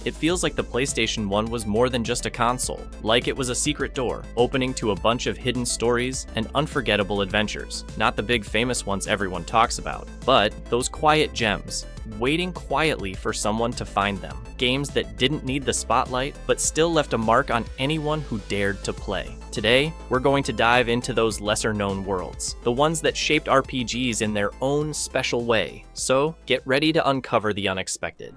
It feels like the PlayStation 1 was more than just a console, like it was a secret door, opening to a bunch of hidden stories and unforgettable adventures. Not the big famous ones everyone talks about, but those quiet gems, waiting quietly for someone to find them. Games that didn't need the spotlight, but still left a mark on anyone who dared to play. Today, we're going to dive into those lesser-known worlds, the ones that shaped RPGs in their own special way. So, get ready to uncover the unexpected.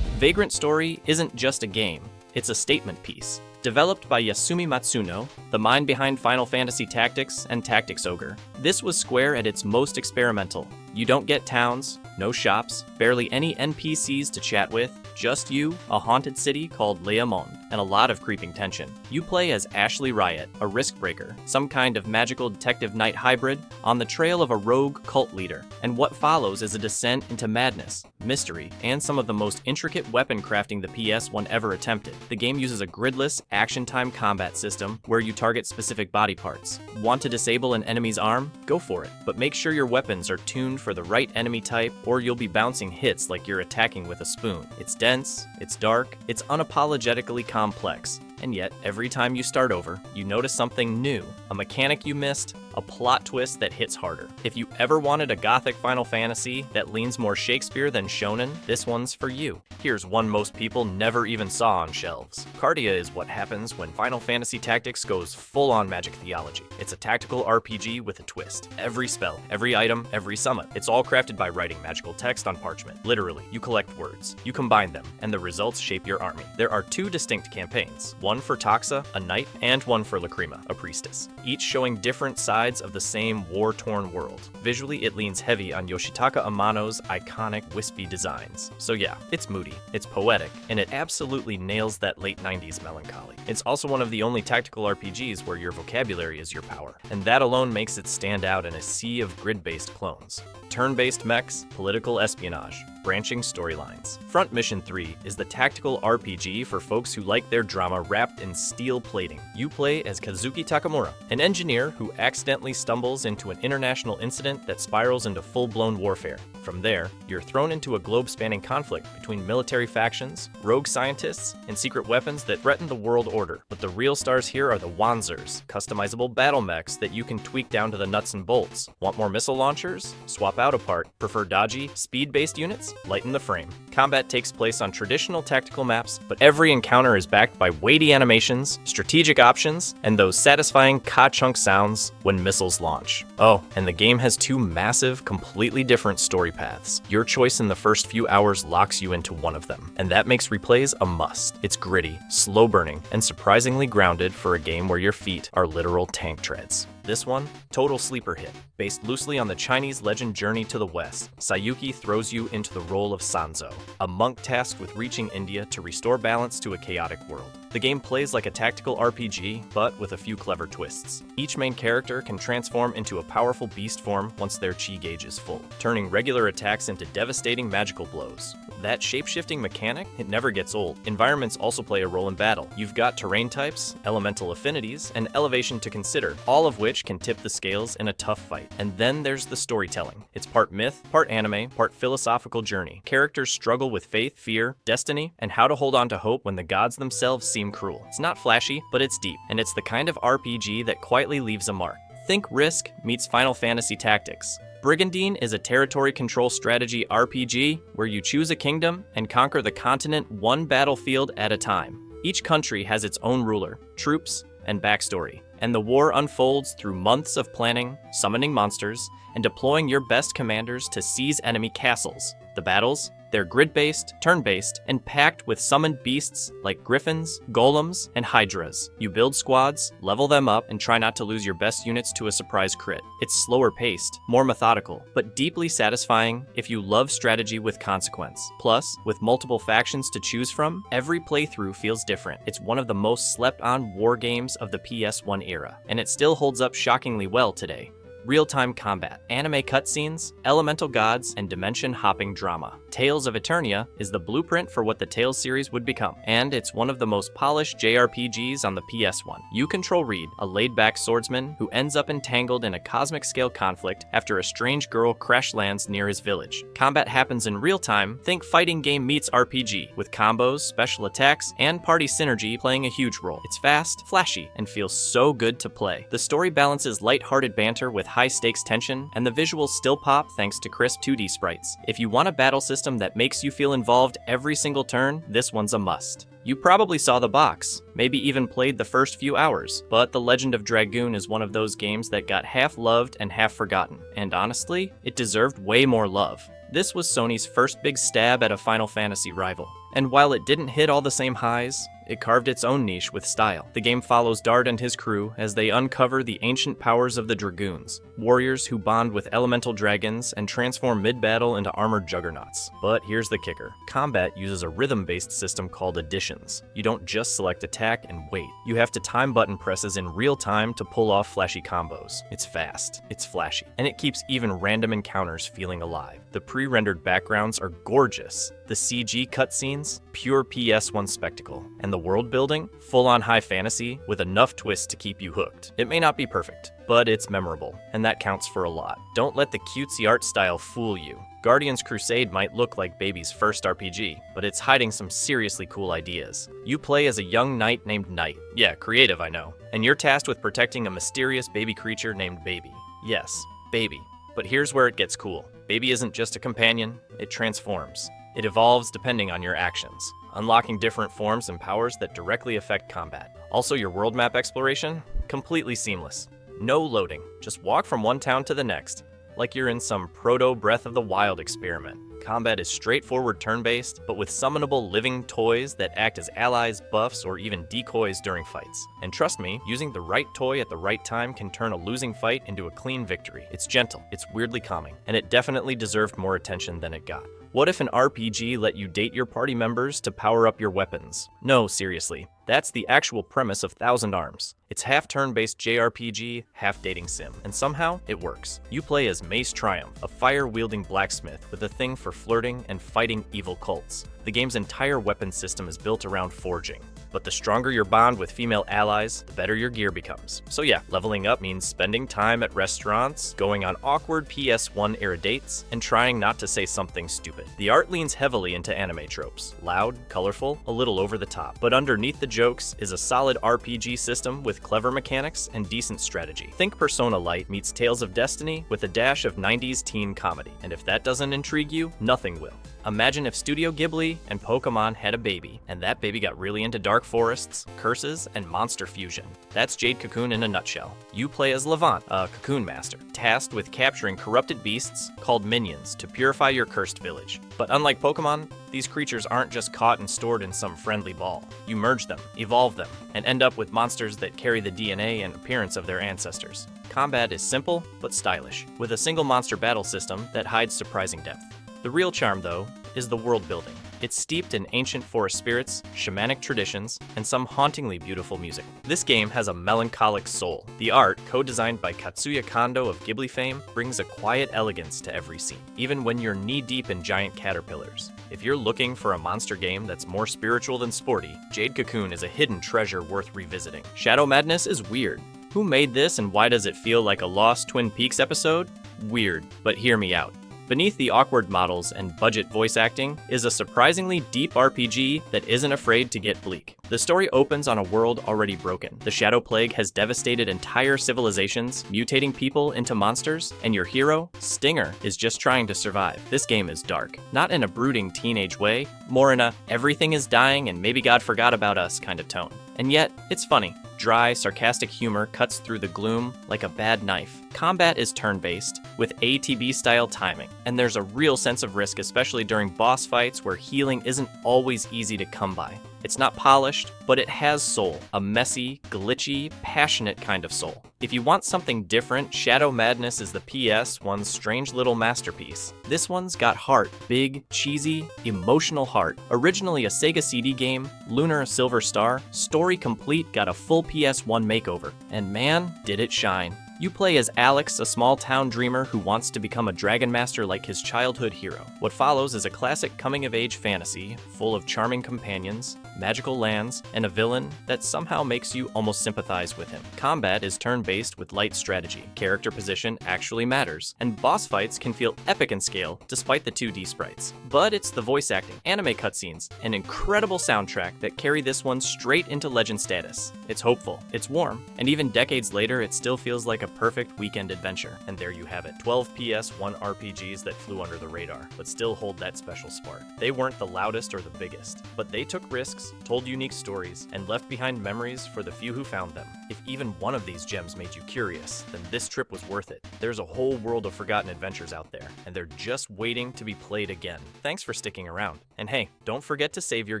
Vagrant Story isn't just a game, it's a statement piece. Developed by Yasumi Matsuno, the mind behind Final Fantasy Tactics and Tactics Ogre, this was Square at its most experimental. You don't get towns, no shops, barely any NPCs to chat with, just you, a haunted city called Le Monde, and a lot of creeping tension. You play as Ashley Riot, a risk breaker, some kind of magical detective knight hybrid, on the trail of a rogue cult leader, and what follows is a descent into madness, mystery, and some of the most intricate weapon crafting the PS1 ever attempted. The game uses a gridless, action-time combat system where you target specific body parts. Want to disable an enemy's arm? Go for it, but make sure your weapons are tuned for the right enemy type, or you'll be bouncing hits like you're attacking with a spoon. It's dense, it's dark, it's unapologetically complex, and yet every time you start over, you notice something new, a mechanic you missed, a plot twist that hits harder. If you ever wanted a gothic Final Fantasy that leans more Shakespeare than shonen, this one's for you. Here's one most people never even saw on shelves. Cardia is what happens when Final Fantasy Tactics goes full-on magic theology. It's a tactical RPG with a twist. Every spell, every item, every summon. It's all crafted by writing magical text on parchment. Literally, you collect words, you combine them, and the results shape your army. There are two distinct campaigns, one for Toxa, a knight, and one for Lacrima, a priestess, each showing different sides of the same war-torn world. Visually, it leans heavy on Yoshitaka Amano's iconic wispy designs. So yeah, it's moody, it's poetic, and it absolutely nails that late 90s melancholy. It's also one of the only tactical RPGs where your vocabulary is your power, and that alone makes it stand out in a sea of grid-based clones. Turn-based mechs, political espionage, branching storylines. Front Mission 3 is the tactical RPG for folks who like their drama wrapped in steel plating. You play as Kazuki Takamura, an engineer who accidentally stumbles into an international incident that spirals into full-blown warfare. From there, you're thrown into a globe-spanning conflict between military factions, rogue scientists, and secret weapons that threaten the world order. But the real stars here are the Wanzers, customizable battle mechs that you can tweak down to the nuts and bolts. Want more missile launchers? Swap out a part. Prefer dodgy, speed-based units? Lighten the frame. Combat takes place on traditional tactical maps, but every encounter is backed by weighty animations, strategic options, and those satisfying ka-chunk sounds when missiles launch. Oh, and the game has two massive, completely different story paths. Your choice in the first few hours locks you into one of them, and that makes replays a must. It's gritty, slow-burning, and surprisingly grounded for a game where your feet are literal tank treads. This one, total sleeper hit. Based loosely on the Chinese legend Journey to the West, Sayuki throws you into the role of Sanzo, a monk tasked with reaching India to restore balance to a chaotic world. The game plays like a tactical RPG, but with a few clever twists. Each main character can transform into a powerful beast form once their chi gauge is full, turning regular attacks into devastating magical blows. That shape-shifting mechanic, it never gets old. Environments also play a role in battle. You've got terrain types, elemental affinities, and elevation to consider, all of which can tip the scales in a tough fight. And then there's the storytelling. It's part myth, part anime, part philosophical journey. Characters struggle with faith, fear, destiny, and how to hold on to hope when the gods themselves seem cruel. It's not flashy, but it's deep, and it's the kind of RPG that quietly leaves a mark. Think Risk meets Final Fantasy Tactics. Brigandine is a territory control strategy RPG where you choose a kingdom and conquer the continent one battlefield at a time. Each country has its own ruler, troops, and backstory, and the war unfolds through months of planning, summoning monsters, and deploying your best commanders to seize enemy castles. The battles? They're grid-based, turn-based, and packed with summoned beasts like griffins, golems, and hydras. You build squads, level them up, and try not to lose your best units to a surprise crit. It's slower paced, more methodical, but deeply satisfying if you love strategy with consequence. Plus, with multiple factions to choose from, every playthrough feels different. It's one of the most slept-on war games of the PS1 era, and it still holds up shockingly well today. Real-time combat, anime cutscenes, elemental gods, and dimension-hopping drama. Tales of Eternia is the blueprint for what the Tales series would become, and it's one of the most polished JRPGs on the PS1. You control Reed, a laid-back swordsman who ends up entangled in a cosmic-scale conflict after a strange girl crash lands near his village. Combat happens in real time. Think fighting game meets RPG, with combos, special attacks, and party synergy playing a huge role. It's fast, flashy, and feels so good to play. The story balances light-hearted banter with high-stakes tension, and the visuals still pop thanks to crisp 2D sprites. If you want a battle system that makes you feel involved every single turn, this one's a must. You probably saw the box, maybe even played the first few hours, but The Legend of Dragoon is one of those games that got half loved and half forgotten, and honestly, it deserved way more love. This was Sony's first big stab at a Final Fantasy rival, and while it didn't hit all the same highs, it carved its own niche with style. The game follows Dart and his crew as they uncover the ancient powers of the Dragoons, warriors who bond with elemental dragons and transform mid-battle into armored juggernauts. But here's the kicker. Combat uses a rhythm-based system called additions. You don't just select attack and wait. You have to time button presses in real time to pull off flashy combos. It's fast, it's flashy, and it keeps even random encounters feeling alive. The pre-rendered backgrounds are gorgeous. The CG cutscenes, pure PS1 spectacle. And the world building, full-on high fantasy, with enough twists to keep you hooked. It may not be perfect, but it's memorable, and that counts for a lot. Don't let the cutesy art style fool you. Guardians Crusade might look like baby's first RPG, but it's hiding some seriously cool ideas. You play as a young knight named Knight. Yeah, creative, I know. And you're tasked with protecting a mysterious baby creature named Baby. Yes, Baby. But here's where it gets cool. Baby isn't just a companion, it transforms. It evolves depending on your actions, unlocking different forms and powers that directly affect combat. Also, your world map exploration? Completely seamless. No loading, just walk from one town to the next, like you're in some proto-Breath of the Wild experiment. Combat is straightforward turn-based, but with summonable living toys that act as allies, buffs, or even decoys during fights. And trust me, using the right toy at the right time can turn a losing fight into a clean victory. It's gentle, it's weirdly calming, and it definitely deserved more attention than it got. What if an RPG let you date your party members to power up your weapons? No, seriously. That's the actual premise of Thousand Arms. It's half turn-based JRPG, half dating sim, and somehow it works. You play as Mace Triumph, a fire-wielding blacksmith with a thing for flirting and fighting evil cults. The game's entire weapon system is built around forging. But the stronger your bond with female allies, the better your gear becomes. So yeah, leveling up means spending time at restaurants, going on awkward PS1 era dates, and trying not to say something stupid. The art leans heavily into anime tropes. Loud, colorful, a little over the top. But underneath the jokes is a solid RPG system with clever mechanics and decent strategy. Think Persona Lite meets Tales of Destiny with a dash of 90s teen comedy. And if that doesn't intrigue you, nothing will. Imagine if Studio Ghibli and Pokemon had a baby, and that baby got really into dark forests, curses, and monster fusion. That's Jade Cocoon in a nutshell. You play as Levant, a cocoon master, tasked with capturing corrupted beasts called minions to purify your cursed village. But unlike Pokemon, these creatures aren't just caught and stored in some friendly ball. You merge them, evolve them, and end up with monsters that carry the DNA and appearance of their ancestors. Combat is simple, but stylish, with a single monster battle system that hides surprising depth. The real charm, though, is the world building. It's steeped in ancient forest spirits, shamanic traditions, and some hauntingly beautiful music. This game has a melancholic soul. The art, co-designed by Katsuya Kondo of Ghibli fame, brings a quiet elegance to every scene, even when you're knee-deep in giant caterpillars. If you're looking for a monster game that's more spiritual than sporty, Jade Cocoon is a hidden treasure worth revisiting. Shadow Madness is weird. Who made this and why does it feel like a lost Twin Peaks episode? Weird, but hear me out. Beneath the awkward models and budget voice acting is a surprisingly deep RPG that isn't afraid to get bleak. The story opens on a world already broken. The Shadow Plague has devastated entire civilizations, mutating people into monsters, and your hero, Stinger, is just trying to survive. This game is dark, not in a brooding teenage way, more in a everything is dying and maybe God forgot about us kind of tone. And yet, it's funny. Dry, sarcastic humor cuts through the gloom like a bad knife. Combat is turn-based, with ATB-style timing, and there's a real sense of risk, especially during boss fights where healing isn't always easy to come by. It's not polished, but it has soul, a messy, glitchy, passionate kind of soul. If you want something different, Shadow Madness is the PS1's strange little masterpiece. This one's got heart, big, cheesy, emotional heart. Originally a Sega CD game, Lunar Silver Star, story complete, got a full PS1 makeover, and man, did it shine. You play as Alex, a small-town dreamer who wants to become a dragon master like his childhood hero. What follows is a classic coming-of-age fantasy, full of charming companions, magical lands, and a villain that somehow makes you almost sympathize with him. Combat is turn-based with light strategy, character position actually matters, and boss fights can feel epic in scale despite the 2D sprites. But it's the voice acting, anime cutscenes, and incredible soundtrack that carry this one straight into legend status. It's hopeful, it's warm, and even decades later it still feels like a perfect weekend adventure. And there you have it, 12 PS1 RPGs that flew under the radar, but still hold that special spark. They weren't the loudest or the biggest, but they took risks, told unique stories, and left behind memories for the few who found them. If even one of these gems made you curious, then this trip was worth it. There's a whole world of forgotten adventures out there, and they're just waiting to be played again. Thanks for sticking around. And hey, don't forget to save your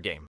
game.